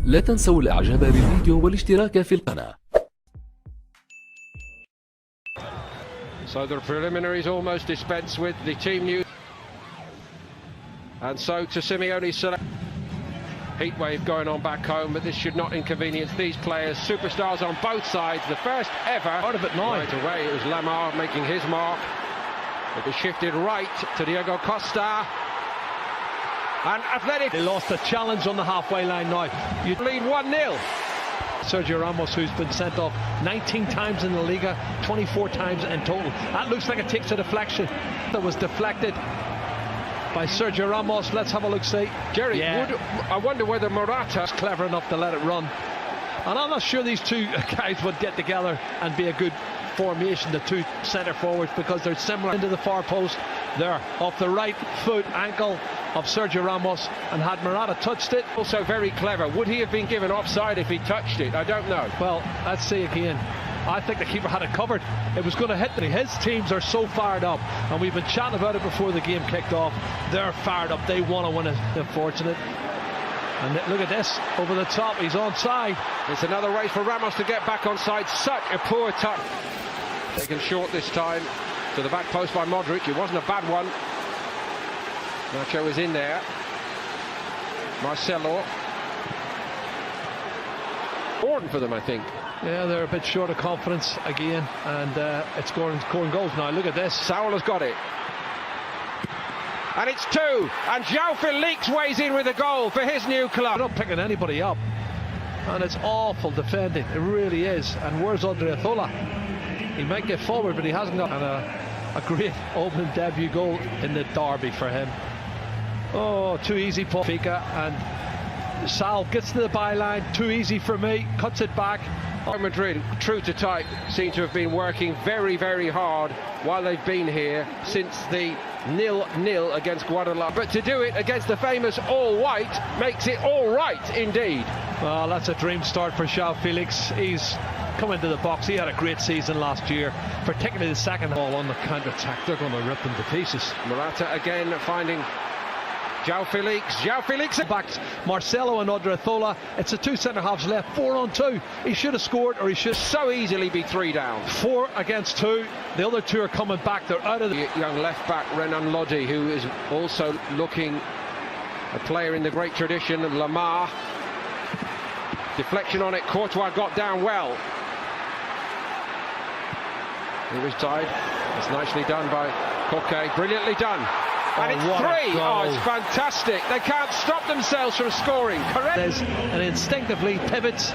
لا تنسوا الاعجاب بالفيديو والاشتراك في القناة. So the preliminaries almost dispense with the team news. And so to Simeone's select. Heat wave going on back home, but this should not inconvenience these players. Superstars on both sides. The first ever. Out of it now. Right away, it was Lamar making his mark. It was shifted right to Diego Costa. And Athletic. They lost the challenge on the halfway line now. You lead 1-0. Sergio Ramos, who's been sent off 19 times in the Liga, 24 times in total. That looks like it takes a deflection. That was deflected by Sergio Ramos. Let's have a look, see. Jerry, I wonder whether Morata's clever enough to let it run. And I'm not sure these two guys would get together and be a good formation, the two centre forwards, because they're similar. Into the far post there, off the right foot ankle of Sergio Ramos, and had Morata touched it. Also very clever. Would he have been given offside if he touched it? I don't know. Well, let's see again. I think the keeper had it covered. It was going to hit him. His teams are so fired up, and we've been chatting about it before the game kicked off. They're fired up. They want to win it. Unfortunate. And look at this, over the top, he's onside. It's another race for Ramos to get back onside. Such a poor touch. Taken short this time to the back post by Modric. It wasn't a bad one. Nacho is in there. Marcelo. Important for them, I think. Yeah, they're a bit short of confidence again, and it's scoring goals now. Look at this. Saul has got it. And it's 2. And João Felix weighs in with a goal for his new club. They're not picking anybody up. And it's awful defending. It really is. And where's Odriozola? He might get forward, but he hasn't got. And a great opening debut goal in the derby for him. Oh, too easy, Paul Fika. And Sal gets to the byline. Too easy for me. Cuts it back. Madrid, true to type, seem to have been working very, very hard while they've been here since the 0-0 against Guadalajara. But to do it against the famous all-white makes it all right indeed. Well, that's a dream start for João Felix. He's come into the box. He had a great season last year, particularly the second ball on the counter-attack. They're going to rip them to pieces. Morata again finding João Felix back Marcelo and Odriozola. It's the two centre halves left, 4-on-2. He should have scored, or he should so easily be 3 down. 4 against 2. The other 2 are coming back. They're out of the young left back Renan Lodi, who is also looking a player in the great tradition of Lamar. Deflection on it. Courtois got down well. It was tied. It's nicely done by Koke. Brilliantly done. And it's 3. Oh, it's fantastic. They can't stop themselves from scoring. Correct. And instinctively pivots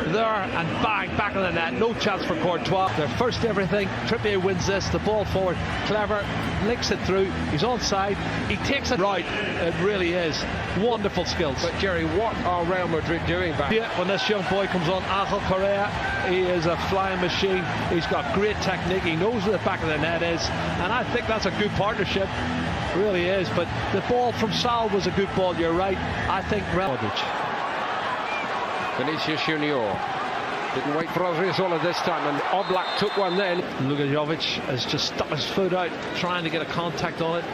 there and bang, back on the net. No chance for Courtois. Their first everything. Trippier wins this. The ball forward. Clever. Links it through. He's onside. He takes it right. It really is. Wonderful skills. But Jerry, what are Real Madrid doing back? Yeah, when this young boy comes on, Angel Correa, he is a flying machine. He's got great technique. He knows where the back of the net is. And I think that's a good partnership. It really is. But the ball from Sal was a good ball. You're right. I think Modric. Vinicius Junior didn't wait for Odriozola this time, and Oblak took one then. Lukajovic has just stuck his foot out, trying to get a contact on it,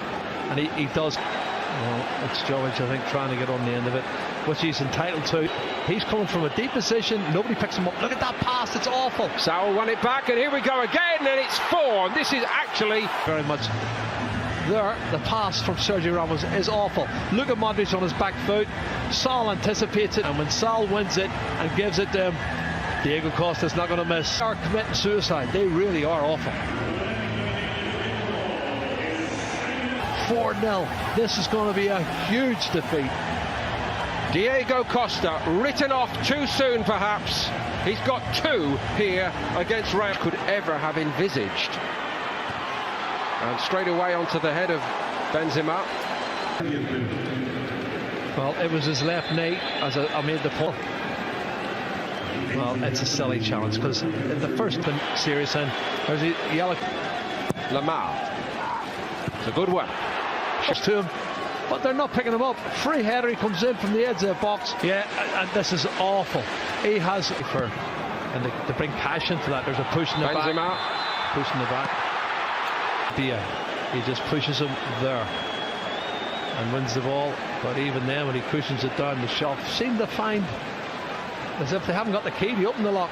and he does. Well, it's Jovic, I think, trying to get on the end of it, which he's entitled to. He's coming from a deep position. Nobody picks him up. Look at that pass. It's awful. Saul won it back, and here we go again, and it's 4. And this is actually very much. There, the pass from Sergio Ramos is awful. Look at Modric on his back foot. Saul anticipates it, and when Saul wins it and gives it to him, Diego Costa's not going to miss. They are committing suicide. They really are awful. 4-0. This is going to be a huge defeat. Diego Costa, written off too soon perhaps. He's got 2 here against Real. Could ever have envisaged. And straight away onto the head of Benzema. Well, it was his left knee as I made the pull. Well, it's a silly challenge because in the first serious end, there's a yellow. Lamar. It's a good one. Just to him, but they're not picking him up. Free header, he comes in from the edge of the box. Yeah, and this is awful. He has to bring passion to that. There's a push in the Benzema. back. Push in the back. Dia, he just pushes him there. and wins the ball. But even then, when he cushions it down the shelf, seem to find as if they haven't got the key to open the lock.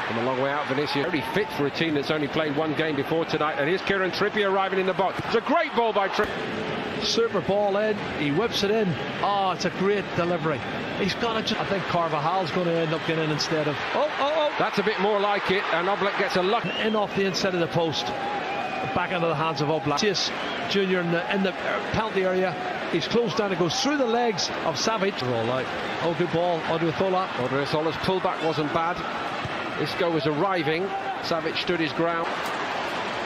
From a long way out, Vinicius very fit for a team that's only played one game before tonight. And here's Kieran Trippier arriving in the box. It's a great ball by Trippier. Super ball in, he whips it in. Oh, it's a great delivery. He's got to. I think Carvajal's going to end up getting in instead of. Oh! That's a bit more like it, and Oblak gets a luck in off the inside of the post, back into the hands of Oblak. Junior in the penalty area. He's closed down. It goes through the legs of Savic. All right. Oh, good ball, Odriozola. Odriozola's pullback wasn't bad. Isco was arriving. Savic stood his ground.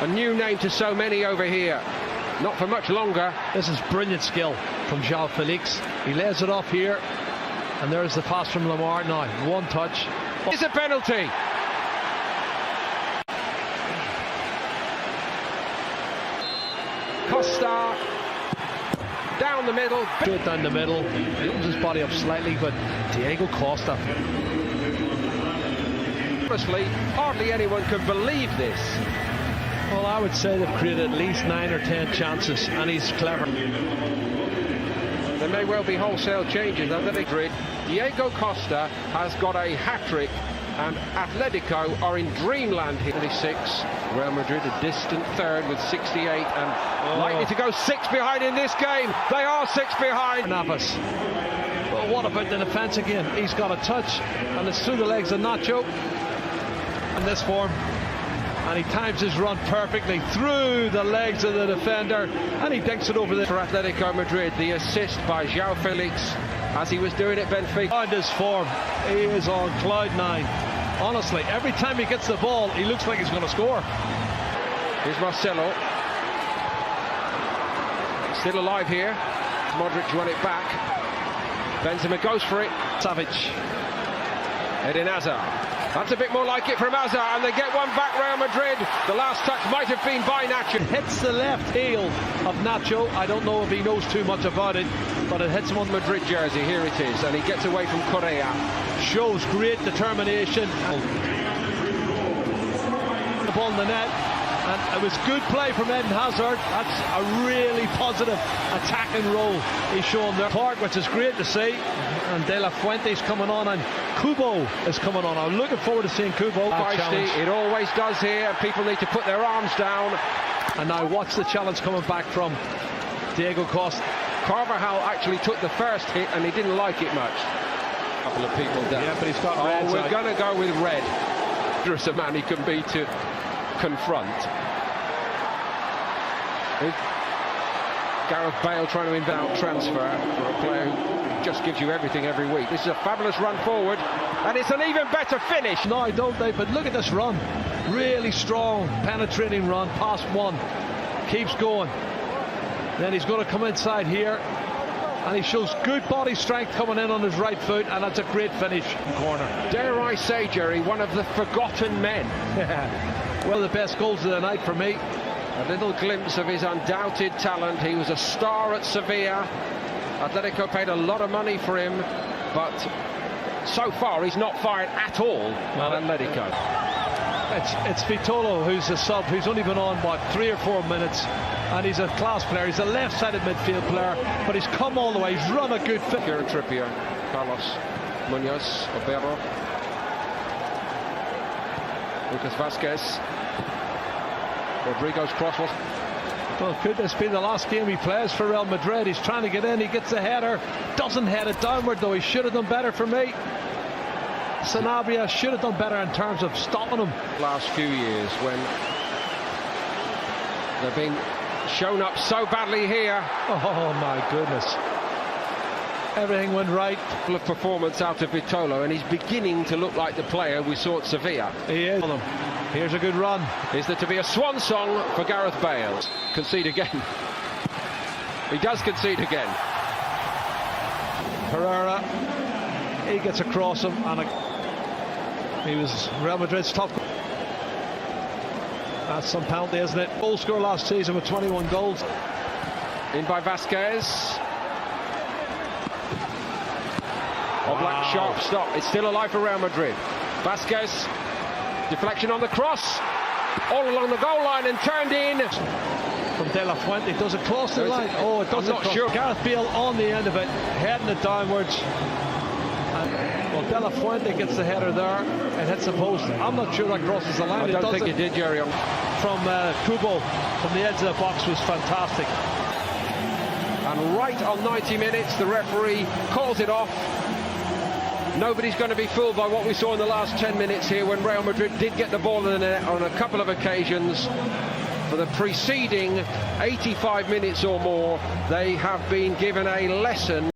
A new name to so many over here. Not for much longer. This is brilliant skill from João Felix. He lays it off here, and there's the pass from Lamar. Now, one touch. It's a penalty. Costa down the middle. Straight down the middle. He opens his body up slightly, but Diego Costa. Honestly, hardly anyone can believe this. Well, I would say they've created at least 9 or 10 chances, and he's clever. There may well be wholesale changes under Madrid. Diego Costa has got a hat-trick, and Atletico are in dreamland here. 36. Real Madrid a distant third with 68 and likely to go 6 behind in this game. They are 6 behind. Navas. But what about the defence again? He's got a touch, and it's through the legs of Nacho in this form. And he times his run perfectly through the legs of the defender, and he dinks it over there. For Atletico Madrid, the assist by João Felix as he was doing at Benfica. On his form, he is on cloud 9. Honestly, every time he gets the ball, he looks like he's going to score. Here's Marcelo. Still alive here. Modric won it back. Benzema goes for it. Savic. Eden Hazard. That's a bit more like it from Hazard, and they get one back. Real Madrid. The last touch might have been by Nacho. It hits the left heel of Nacho. I don't know if he knows too much about it, but it hits him on the Madrid jersey. Here it is, and he gets away from Correa. Shows great determination. The ball in the net, and it was good play from Eden Hazard. That's a really positive attacking role he's shown there. Park, which is great to see, and De La Fuente's coming on, and Kubo is coming on. I'm looking forward to seeing Kubo. It always does here, and people need to put their arms down. And now watch the challenge coming back from Diego Costa. Carvajal actually took the first hit, and he didn't like it much. A couple of people down. Yeah, but he's got red. We're going to go with red. There's a man he can be to confront. Gareth Bale trying to inbound transfer for a player who just gives you everything every week. This is a fabulous run forward, and it's an even better finish. No, don't they? But look at this run. Really strong, penetrating run, past one. Keeps going. Then he's going to come inside here, and he shows good body strength coming in on his right foot, and that's a great finish. Corner. Dare I say, Jerry, one of the forgotten men. Well, the best goals of the night for me. A little glimpse of his undoubted talent. He was a star at Sevilla. Atletico paid a lot of money for him, but so far he's not fired at all at Atletico. It's Vitolo who's a sub, who's only been on, what, 3 or 4 minutes, and he's a class player. He's a left-sided midfield player, but he's come all the way. He's run a good fit. Kieran Trippier, Carlos Munoz, Obero, Lucas Vazquez. Rodrigo's cross was... Well, could this be the last game he plays for Real Madrid? He's trying to get in, he gets the header, doesn't head it downward though. He should have done better for me. Sanabria should have done better in terms of stopping him. Last few years when they've been shown up so badly here. Oh my goodness. Everything went right. Full of performance out of Vitolo, and he's beginning to look like the player we saw at Sevilla. He is. Here's a good run. Is there to be a swan song for Gareth Bale? Concede again. He does concede again. Herrera, he gets across him, and he was Real Madrid's top. That's some penalty, isn't it? Goal scorer last season with 21 goals. In by Vazquez. Oblak, sharp stop. It's still alive for Real Madrid. Vazquez. Deflection on the cross, all along the goal line and turned in. from De La Fuente. Does it cross the line? Oh, it doesn't. I'm not sure. Gareth Bale on the end of it, heading it downwards. And, well, De La Fuente gets the header there and hits the post. I'm not sure that crosses the line. I don't think it did, Jerry. From Kubo from the edge of the box was fantastic. And right on 90 minutes, the referee calls it off. Nobody's going to be fooled by what we saw in the last 10 minutes here when Real Madrid did get the ball in the net on a couple of occasions. For the preceding 85 minutes or more, they have been given a lesson.